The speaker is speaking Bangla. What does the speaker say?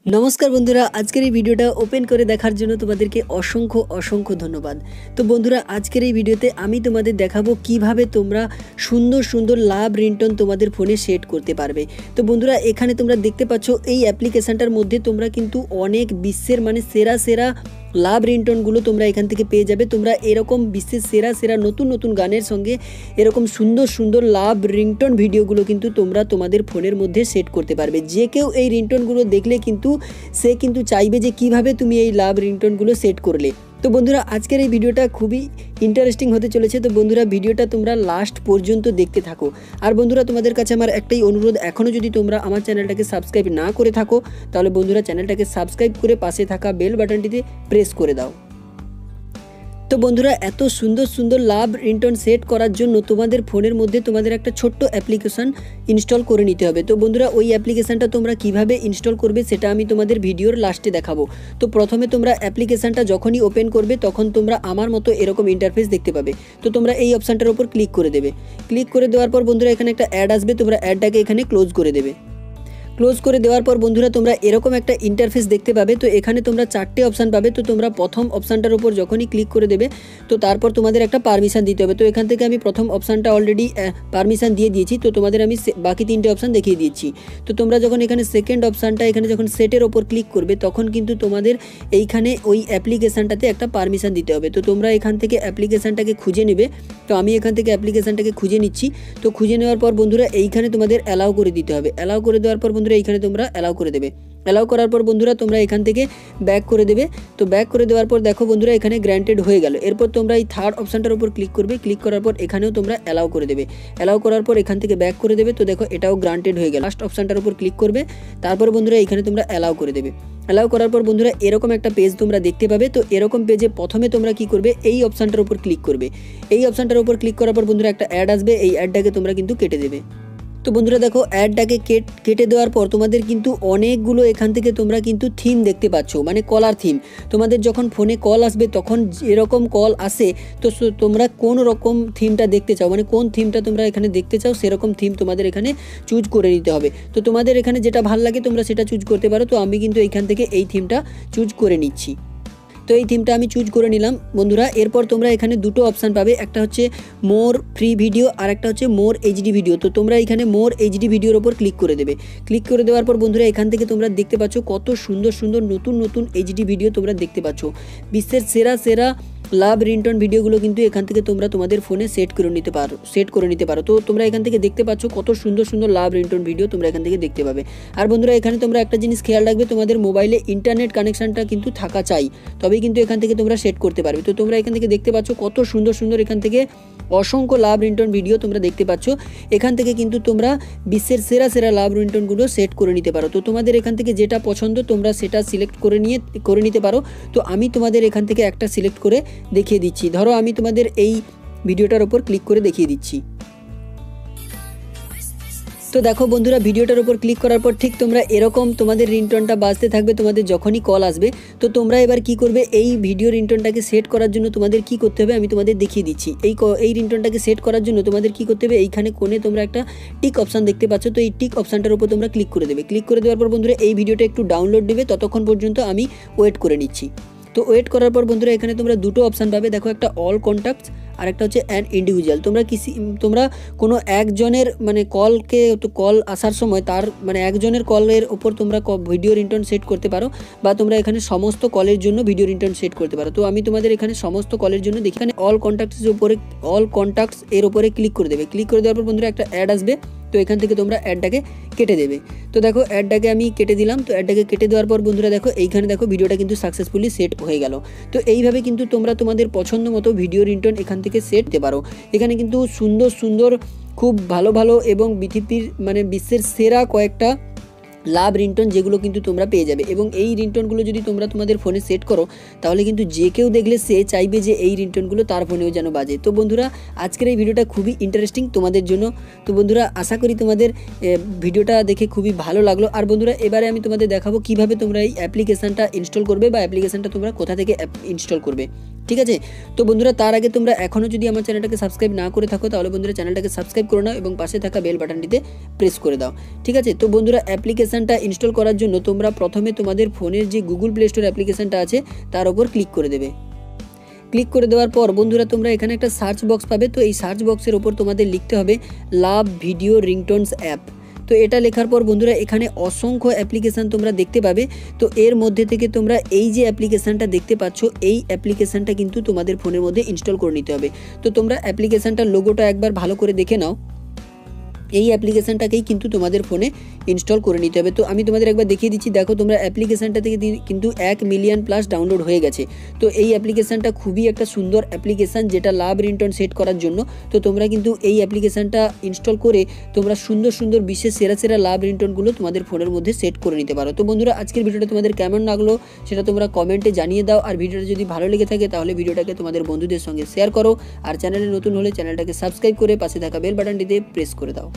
नमस्कार बंधुरा आजकेर এই ভিডিওটা ওপেন করে দেখার জন্য তোমাদেরকে অসংখ্য অসংখ্য ধন্যবাদ। তো বন্ধুরা আজকের এই ভিডিওতে আমি তোমাদের দেখাবো কিভাবে তোমরা সুন্দর সুন্দর লাভ রিংটোন তোমাদের ফোনে সেট করতে পারবে। তো বন্ধুরা এখানে তোমরা দেখতে পাচ্ছ এই অ্যাপ্লিকেশনটার মধ্যে তোমরা কিন্তু অনেক বিশ্বের মানে সেরা সেরা লাভ রিংটোনগুলো তোমরা এখান থেকে পেয়ে যাবে। তোমরা এরকম বিশ্বের সেরা সেরা নতুন নতুন গানের সঙ্গে এরকম সুন্দর সুন্দর লাভ রিংটোন ভিডিওগুলো কিন্তু তোমরা তোমাদের ফোনের মধ্যে সেট করতে পারবে। যে কেউ এই রিংটোনগুলো দেখলে কিন্তু সে কিন্তু চাইবে যে কিভাবে তুমি এই লাভ রিংটোনগুলো সেট করলে। তো বন্ধুরা আজকের এই ভিডিওটা খুবই ইন্টারেস্টিং হতে চলেছে। তো বন্ধুরা ভিডিওটা তোমরা লাস্ট পর্যন্ত দেখতে থাকো। আর বন্ধুরা তোমাদের কাছে আমার একটাই অনুরোধ, এখনও যদি তোমরা আমার চ্যানেলটাকে সাবস্ক্রাইব না করে থাকো তাহলে বন্ধুরা চ্যানেলটাকে সাবস্ক্রাইব করে পাশে থাকা বেল বাটনটিতে প্রেস করে দাও। তো বন্ধুরা এত সুন্দর সুন্দর লাভ রিংটোন সেট করার জন্য তোমাদের ফোনের মধ্যে তোমাদের একটা ছোট্ট অ্যাপ্লিকেশন ইনস্টল করে নিতে হবে। তো বন্ধুরা ওই অ্যাপ্লিকেশনটা তোমরা কিভাবে ইনস্টল করবে সেটা আমি তোমাদের ভিডিওর লাস্টে দেখাবো। তো প্রথমে তোমরা অ্যাপ্লিকেশনটা যখনই ওপেন করবে তখন তোমরা আমার মতো এরকম ইন্টারফেস দেখতে পাবে। তো তোমরা এই অপশানটার উপর ক্লিক করে দেবে। ক্লিক করে দেওয়ার পর বন্ধুরা এখানে একটা অ্যাড আসবে, তোমরা অ্যাডটাকে এখানে ক্লোজ করে দেবে। ক্লোজ করে দেওয়ার পর বন্ধুরা তোমরা এরকম একটা ইন্টারফেস দেখতে পাবে। তো এখানে তোমরা চারটে অপশান পাবে। তো তোমরা প্রথম অপশানটার উপর যখনই ক্লিক করে দেবে তো তারপর তোমাদের একটা পারমিশন দিতে হবে। তো এখান থেকে আমি প্রথম অপশানটা অলরেডি পারমিশন দিয়ে দিয়েছি। তো তোমাদের আমি বাকি তিনটে অপশান দেখিয়ে দিয়েছি। তো তোমরা যখন এখানে সেকেন্ড অপশানটা এখানে যখন সেটের ওপর ক্লিক করবে তখন কিন্তু তোমাদের এইখানে ওই অ্যাপ্লিকেশানটাতে একটা পারমিশন দিতে হবে। তো তোমরা এখান থেকে অ্যাপ্লিকেশানটাকে খুঁজে নেবে। তো আমি এখান থেকে অ্যাপ্লিকেশানটাকে খুঁজে নিচ্ছি। তো খুঁজে নেওয়ার পর বন্ধুরা এইখানে তোমাদের অ্যালাউ করে দিতে হবে। অ্যালাউ করে দেওয়ার পর বন্ধুরা এইখানে তোমরা অ্যালাউ করে দেবে। অ্যালাউ করার পর বন্ধুরা তোমরা এখান থেকে ব্যাক করে দেবে। তো ব্যাক করে দেওয়ার পর দেখো বন্ধুরা এখানে গ্র্যান্টেড হয়ে গেল। এরপর তোমরা এই থার্ড অপশানটার উপর ক্লিক করবে। ক্লিক করার পর এখানেও তোমরা অ্যালাউ করে দেবে। অ্যালাউ করার পর এখান থেকে ব্যাক করে দেবে। তো দেখো এটাও গ্রান্টেড হয়ে গেল। লাস্ট অপশানটার উপর ক্লিক করবে, তারপর বন্ধুরা এখানে তোমরা অ্যালাউ করে দেবে। অ্যালাউ করার পর বন্ধুরা এরকম একটা পেজ তোমরা দেখতে পাবে। তো এরকম পেজে প্রথমে তোমরা কি করবে, এই অপশানটার উপর ক্লিক করবে। এই অপশানটার উপর ক্লিক করার পর বন্ধুরা একটা অ্যাড আসবে, এই অ্যাডটাকে তোমরা কিন্তু কেটে দেবে। তো বন্ধুরা দেখো অ্যাডটাকে কেটে দেওয়ার পর তোমাদের কিন্তু অনেকগুলো এখান থেকে তোমরা কিন্তু থিম দেখতে পাচ্ছ, মানে কলার থিম। তোমাদের যখন ফোনে কল আসবে তখন এরকম কল আসে, তো তোমরা কোন রকম থিমটা দেখতে চাও, মানে কোন থিমটা তোমরা এখানে দেখতে চাও সেরকম থিম তোমাদের এখানে চুজ করে নিতে হবে। তো তোমাদের এখানে যেটা ভালো লাগে তোমরা সেটা চুজ করতে পারো। তো আমি কিন্তু এইখান থেকে এই থিমটা চুজ করে নিচ্ছি। তো এই থিমটা আমি চুজ করে নিলাম বন্ধুরা। এরপর তোমরা এখানে দুটো অপশান পাবে, একটা হচ্ছে মোর ফ্রি ভিডিও আর একটা হচ্ছে মোর এইচডি ভিডিও। তো তোমরা এখানে মোর এইচডি ভিডিওর ওপর ক্লিক করে দেবে। ক্লিক করে দেওয়ার পর বন্ধুরা এখান থেকে তোমরা দেখতে পাচ্ছ কত সুন্দর সুন্দর নতুন নতুন এইচডি ভিডিও তোমরা দেখতে পাচ্ছ। বিশ্বের সেরা সেরা লাভ রিংটোন ভিডিওগুলো কিন্তু এখান থেকে তোমরা তোমাদের ফোনে সেট করে নিতে পারো। তো তোমরা এখান থেকে দেখতে পাচ্ছ কত সুন্দর সুন্দর লাভ রিংটোন ভিডিও তোমরা এখান থেকে দেখতে পাবে। আর বন্ধুরা এখানে তোমরা একটা জিনিস খেয়াল রাখবে, তোমাদের মোবাইলে ইন্টারনেট কানেকশনটা কিন্তু থাকা চাই, তবেই কিন্তু এখান থেকে তোমরা সেট করতে পারবে। তো তোমরা এখান থেকে দেখতে পাচ্ছ কত সুন্দর সুন্দর এখান থেকে অসংখ্য লাভ রিংটোন ভিডিও তোমরা দেখতে পাচ্ছ। এখান থেকে কিন্তু তোমরা বিশ্বের সেরা সেরা লাভ রিংটোনগুলো সেট করে নিতে পারো। তো তোমাদের এখান থেকে যেটা পছন্দ তোমরা সেটা সিলেক্ট করে নিতে পারো। তো আমি তোমাদের এখান থেকে একটা সিলেক্ট করে দেখিয়ে দিচ্ছি। ধরো আমি তোমাদের এই ভিডিওটার উপর ক্লিক করে দেখিয়ে দিচ্ছি। তো দেখো বন্ধুরা ভিডিওটার উপর ক্লিক করার পর ঠিক তোমরা এরকম তোমাদের রিংটোনটা বাজতে থাকবে তোমাদের যখনই কল আসবে। তো তোমরা এবার কি করবে, এই ভিডিও রিংটোনটাকে সেট করার জন্য তোমাদের কি করতে হবে আমি তোমাদের দেখিয়ে দিচ্ছি। এই রিংটোনটাকে সেট করার জন্য তোমাদের কি করতে হবে, এইখানে কোণে তোমরা একটা টিক অপশান দেখতে পাচ্ছ। তো এই টিক অপশানটার উপর তোমরা ক্লিক করে দেবে। ক্লিক করে দেওয়ার পর বন্ধুরা এই ভিডিওটা একটু ডাউনলোড নেবে, ততক্ষণ পর্যন্ত আমি ওয়েট করে নিচ্ছি। তো ওয়েট করার পর বন্ধুরা এখানে তোমরা দুটো অপশান পাবে। দেখো একটা অল কন্ট্যাক্টস আর একটা হচ্ছে অ্যান ইন্ডিভিজুয়াল। তোমরা কোনো একজনের মানে কল আসার সময় তার মানে একজনের কলের ওপর তোমরা ভিডিও রিংটোন সেট করতে পারো, বা তোমরা এখানে সমস্ত কলের জন্য ভিডিও রিংটোন সেট করতে পারো। তো আমি তোমাদের এখানে সমস্ত কলের জন্য দেখি, এখানে অল কন্ট্যাক্টস এর উপরে ক্লিক করে দেবে। ক্লিক করে দেওয়ার পর বন্ধুরা একটা অ্যাড আসবে। তো এখান থেকে তোমরা অ্যাডটাকে কেটে দেবে। তো দেখো অ্যাডটাকে আমি কেটে দিলাম। তো অ্যাডটাকে কেটে দেওয়ার পর বন্ধুরা দেখো এইখানে দেখো ভিডিওটা কিন্তু সাকসেসফুলি সেট হয়ে গেল। তো এইভাবে কিন্তু তোমরা তোমাদের পছন্দ মতো ভিডিও রিংটোন এখান থেকে সেট দিতে পারো। এখানে কিন্তু সুন্দর সুন্দর খুব ভালো ভালো এবং বিশ্বের সেরা কয়েকটা লাভ রিংটোন যেগুলো কিন্তু তোমরা পেয়ে যাবে। এবং এই রিংটোনগুলো যদি তোমরা তোমাদের ফোনে সেট করো তাহলে কিন্তু যে কেউ দেখলে সে চাইবে যে এই রিংটোনগুলো তার ফোনেও যেন বাজে। তো বন্ধুরা আজকের এই ভিডিওটা খুবই ইন্টারেস্টিং তোমাদের জন্য। তো বন্ধুরা আশা করি তোমাদের ভিডিওটা দেখে খুবই ভালো লাগলো। আর বন্ধুরা এবারে আমি তোমাদের দেখাবো কিভাবে তোমরা এই অ্যাপ্লিকেশানটা ইনস্টল করবে বা অ্যাপ্লিকেশানটা তোমরা কোথা থেকে ইনস্টল করবে, ঠিক আছে। তো বন্ধুরা তার আগে তোমরা এখনও যদি আমার চ্যানেলটাকে সাবস্ক্রাইব না করে থাকো তাহলে বন্ধুরা চ্যানেলটাকে সাবস্ক্রাইব করে নাও এবং পাশে থাকা বেল বাটনটিতে প্রেস করে দাও, ঠিক আছে। তো বন্ধুরা অ্যাপ্লিকেশানটা ইনস্টল করার জন্য তোমরা প্রথমে তোমাদের ফোনের যে গুগল প্লে স্টোর অ্যাপ্লিকেশানটা আছে তার উপর ক্লিক করে দেবে। ক্লিক করে দেওয়ার পর বন্ধুরা তোমরা এখানে একটা সার্চ বক্স পাবে। তো এই সার্চ বক্সের ওপর তোমাদের লিখতে হবে লাভ ভিডিও রিংটোনস অ্যাপ। তো এটা লেখার পর বন্ধুরা এখানে অসংখ্য অ্যাপ্লিকেশান তোমরা দেখতে পাবে। তো এর মধ্যে থেকে তোমরা এই যে অ্যাপ্লিকেশানটা দেখতে পাচ্ছ এই অ্যাপ্লিকেশানটা কিন্তু তোমাদের ফোনের মধ্যে ইনস্টল করে নিতে হবে। তো তোমরা অ্যাপ্লিকেশানটার লোগোটা একবার ভালো করে দেখে নাও। এই অ্যাপ্লিকেশানটাকেই কিন্তু তোমাদের ফোনে ইনস্টল করে নিতে হবে। তো আমি তোমাদের একবার দেখিয়ে দিচ্ছি, দেখো তোমরা অ্যাপ্লিকেশানটা থেকে কিন্তু 1 মিলিয়ন প্লাস ডাউনলোড হয়ে গেছে। তো এই অ্যাপ্লিকেশানটা খুবই একটা সুন্দর অ্যাপ্লিকেশান যেটা লাভ রিংটোন সেট করার জন্য। তো তোমরা কিন্তু এই অ্যাপ্লিকেশানটা ইনস্টল করে তোমরা সুন্দর সুন্দর বিশ্বের সেরা সেরা লাভ রিংটোনগুলো তোমাদের ফোনের মধ্যে সেট করে নিতে পারো। তো বন্ধুরা আজকের ভিডিওটা তোমাদের কেমন লাগলো সেটা তোমরা কমেন্টে জানিয়ে দাও। আর ভিডিওটা যদি ভালো লেগে থাকে তাহলে ভিডিওটাকে তোমাদের বন্ধুদের সঙ্গে শেয়ার করো। আর চ্যানেলে নতুন হলে চ্যানেলটাকে সাবস্ক্রাইব করে পাশে থাকা বেল বাটনটিতে প্রেস করে দাও।